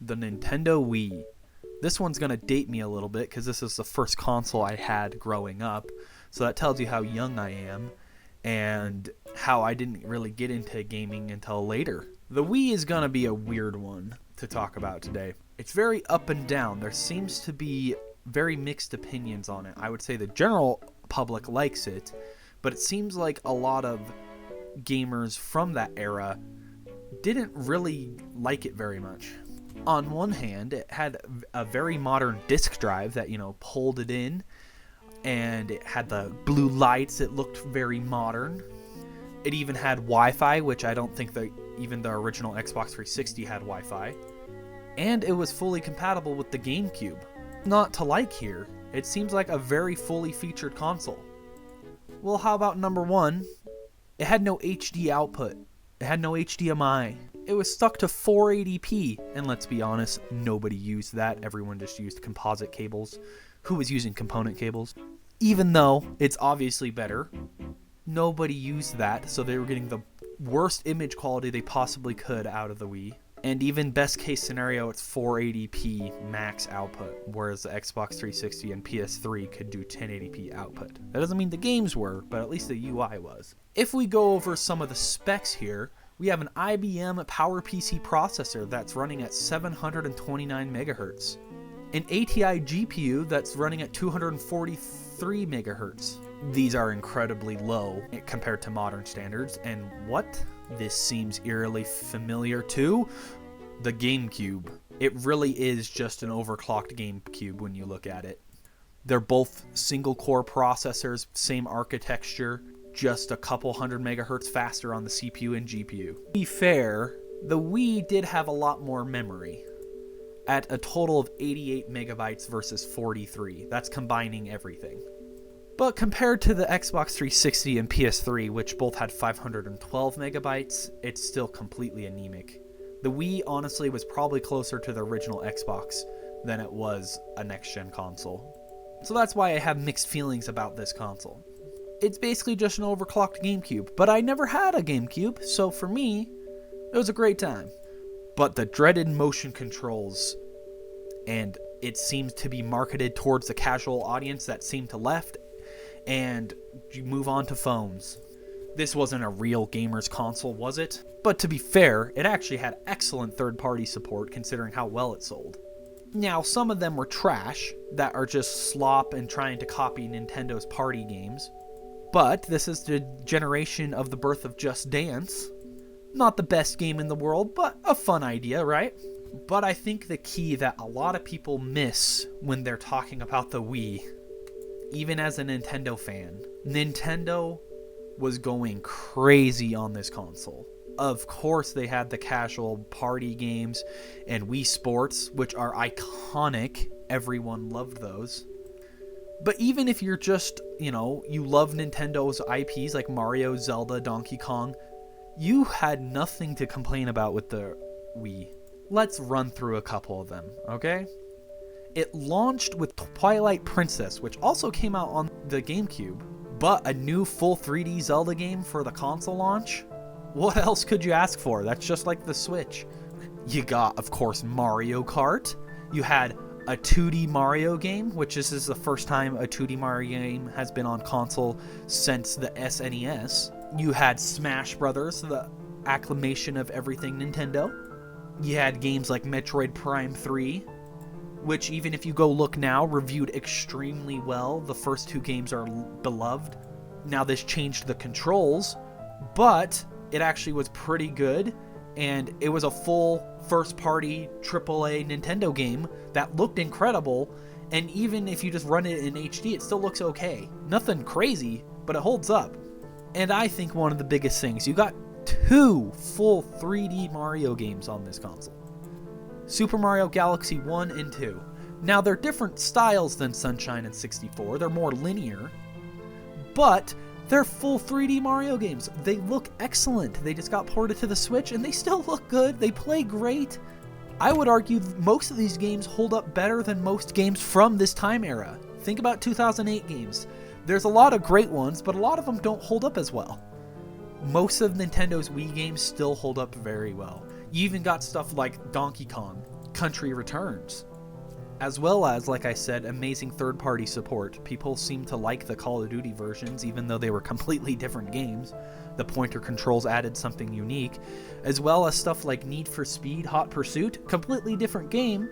the Nintendo Wii. This one's going to date me a little bit because this is the first console I had growing up. So that tells you how young I am and how I didn't really get into gaming until later. The Wii is going to be a weird one to talk about today. It's very up and down. There seems to be very mixed opinions on it. I would say the general public likes it, but it seems like a lot of gamers from that era didn't really like it very much. On one hand, it had a very modern disc drive that, pulled it in, and it had the blue lights. It looked very modern. It even had Wi-Fi, which I don't think that even the original Xbox 360 had Wi-Fi. And it was fully compatible with the GameCube. Not to like here. It seems like a very fully featured console. Well, how about number one? It had no HD output. It had no HDMI. It was stuck to 480p, and let's be honest, nobody used that. Everyone just used composite cables. Who was using component cables? Even though it's obviously better, nobody used that, so they were getting the worst image quality they possibly could out of the Wii. And even best case scenario, it's 480p max output, whereas the Xbox 360 and PS3 could do 1080p output. That doesn't mean the games were, but at least the UI was. If we go over some of the specs here, we have an IBM PowerPC processor that's running at 729 megahertz, an ATI GPU that's running at 243 megahertz. These are incredibly low compared to modern standards, and what? This seems eerily familiar to the GameCube. It really is just an overclocked GameCube when you look at it. They're both single-core processors, same architecture, just a couple hundred megahertz faster on the CPU and GPU. To be fair, the Wii did have a lot more memory, at a total of 88 megabytes versus 43. That's combining everything. But compared to the Xbox 360 and PS3, which both had 512 megabytes, it's still completely anemic. The Wii honestly was probably closer to the original Xbox than it was a next-gen console. So that's why I have mixed feelings about this console. It's basically just an overclocked GameCube, but I never had a GameCube, so for me, it was a great time. But the dreaded motion controls, and it seems to be marketed towards the casual audience that seemed to left, and you move on to phones. This wasn't a real gamer's console, was it? But to be fair, it actually had excellent third-party support considering how well it sold. Now, some of them were trash, that are just slop and trying to copy Nintendo's party games. But this is the generation of the birth of Just Dance. Not the best game in the world, but a fun idea, right? But I think the key that a lot of people miss when they're talking about the Wii, even as a Nintendo fan, Nintendo was going crazy on this console. Of course, they had the casual party games and Wii Sports, which are iconic. Everyone loved those. But even if you're just, you love Nintendo's IPs like Mario, Zelda, Donkey Kong, you had nothing to complain about with the Wii. Let's run through a couple of them, okay? It launched with Twilight Princess, which also came out on the GameCube, but a new full 3D Zelda game for the console launch? What else could you ask for? That's just like the Switch. You got, of course, Mario Kart. You had a 2D Mario game, which this is the first time a 2D Mario game has been on console since the SNES. You had Smash Brothers, the acclamation of everything Nintendo. You had games like Metroid Prime 3, which even if you go look now, reviewed extremely well. The first two games are beloved. Now this changed the controls, but it actually was pretty good, and it was a full first-party AAA Nintendo game that looked incredible, and even if you just run it in HD, it still looks okay. Nothing crazy, but it holds up. And I think one of the biggest things, you got 2 full 3D Mario games on this console. Super Mario Galaxy 1 and 2. Now, they're different styles than Sunshine and 64. They're more linear, but they're full 3D Mario games. They look excellent. They just got ported to the Switch, and they still look good. They play great. I would argue most of these games hold up better than most games from this time era. Think about 2008 games. There's a lot of great ones, but a lot of them don't hold up as well. Most of Nintendo's Wii games still hold up very well. You even got stuff like Donkey Kong. Country Returns, as well as, like I said, amazing third-party support. People seem to like the Call of Duty versions, even though they were completely different games. The pointer controls added something unique, as well as stuff like Need for Speed Hot Pursuit, completely different game.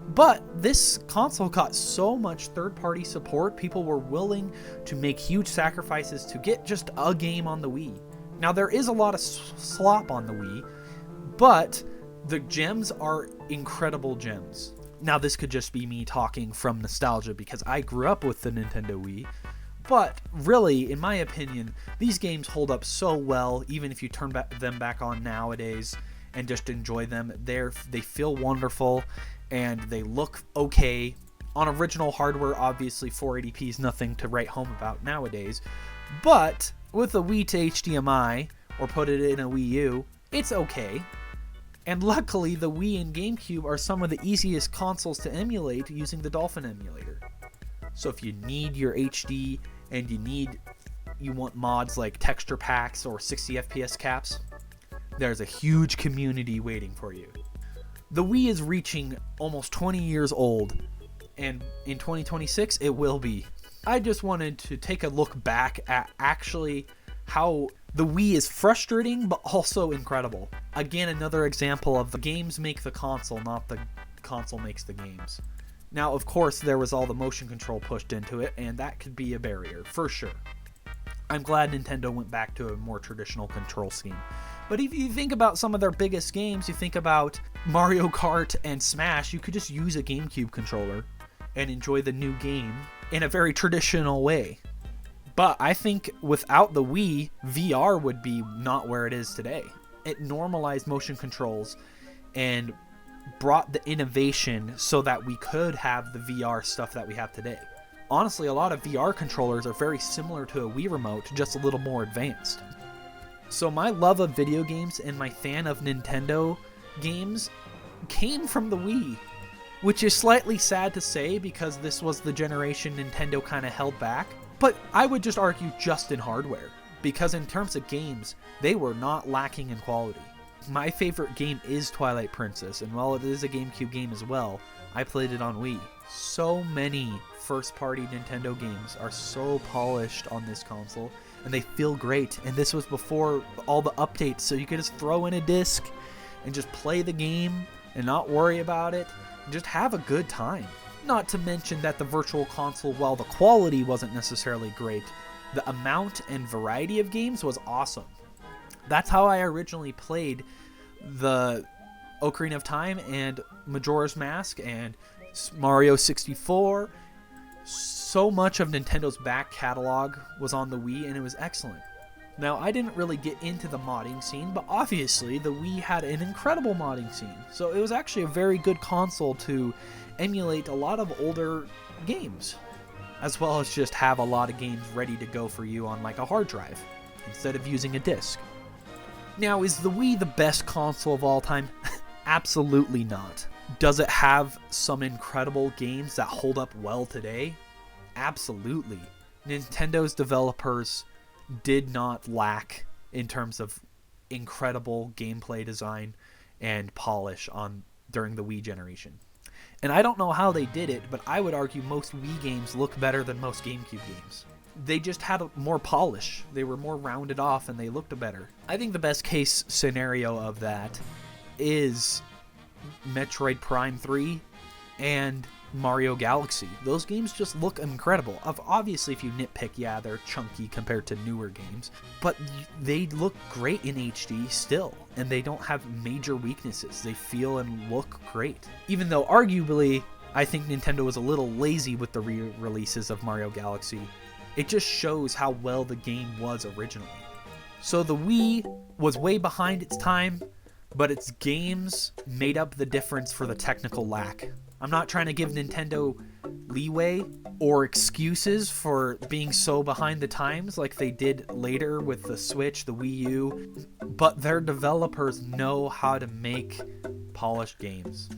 But this console got so much third-party support, people were willing to make huge sacrifices to get just a game on the Wii. Now, there is a lot of slop on the Wii, but the gems are incredible gems. Now, this could just be me talking from nostalgia because I grew up with the Nintendo Wii, but really, in my opinion, these games hold up so well, even if you turn them back on nowadays and just enjoy them. They feel wonderful, and they look okay. On original hardware, obviously, 480p is nothing to write home about nowadays, but with a Wii to HDMI, or put it in a Wii U, it's okay. And luckily, the Wii and GameCube are some of the easiest consoles to emulate using the Dolphin emulator. So if you need your HD and you want mods like texture packs or 60 FPS caps, there's a huge community waiting for you. The Wii is reaching almost 20 years old, and in 2026 it will be. I just wanted to take a look back at actually how the Wii is frustrating but also incredible. Again, another example of the games make the console, not the console makes the games. Now, of course, there was all the motion control pushed into it, and that could be a barrier, for sure. I'm glad Nintendo went back to a more traditional control scheme. But if you think about some of their biggest games, you think about Mario Kart and Smash, you could just use a GameCube controller and enjoy the new game in a very traditional way. But I think without the Wii, VR would be not where it is today. It normalized motion controls and brought the innovation so that we could have the VR stuff that we have today. Honestly, a lot of VR controllers are very similar to a Wii remote, just a little more advanced. So my love of video games and my fan of Nintendo games came from the Wii, which is slightly sad to say because this was the generation Nintendo kind of held back. But I would just argue just in hardware, because in terms of games, they were not lacking in quality. My favorite game is Twilight Princess, and while it is a GameCube game as well, I played it on Wii. So many first-party Nintendo games are so polished on this console, and they feel great. And this was before all the updates, so you could just throw in a disc and just play the game and not worry about it, and just have a good time. Not to mention that the Virtual Console, while the quality wasn't necessarily great, the amount and variety of games was awesome. That's how I originally played the Ocarina of Time and Majora's Mask and Mario 64. So much of Nintendo's back catalog was on the Wii, and it was excellent. Now, I didn't really get into the modding scene, but obviously the Wii had an incredible modding scene. So it was actually a very good console to emulate a lot of older games, as well as just have a lot of games ready to go for you on like a hard drive instead of using a disc. Now, is the Wii the best console of all time? Absolutely not. Does it have some incredible games that hold up well today? Absolutely. Nintendo's developers did not lack in terms of incredible gameplay design and polish during the Wii generation. And I don't know how they did it, but I would argue most Wii games look better than most GameCube games. They just had more polish. They were more rounded off and they looked better. I think the best case scenario of that is Metroid Prime 3 and Mario Galaxy. Those games just look incredible. Obviously, if you nitpick, yeah, they're chunky compared to newer games, but they look great in HD still, and they don't have major weaknesses. They feel and look great. Even though, arguably, I think Nintendo was a little lazy with the re-releases of Mario Galaxy. It just shows how well the game was originally. So the Wii was way behind its time, but its games made up the difference for the technical lack. I'm not trying to give Nintendo leeway or excuses for being so behind the times like they did later with the Switch, the Wii U, but their developers know how to make polished games.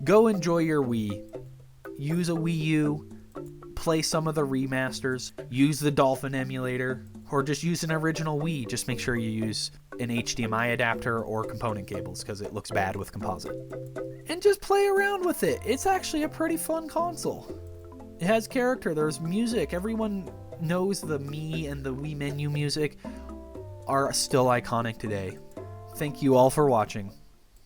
Go enjoy your Wii. Use a Wii U. Play some of the remasters. Use the Dolphin emulator. Or just use an original Wii. Just make sure you use an HDMI adapter or component cables because it looks bad with composite. And just play around with it. It's actually a pretty fun console. It has character, there's music. Everyone knows the Mii and the Wii menu music are still iconic today. Thank you all for watching.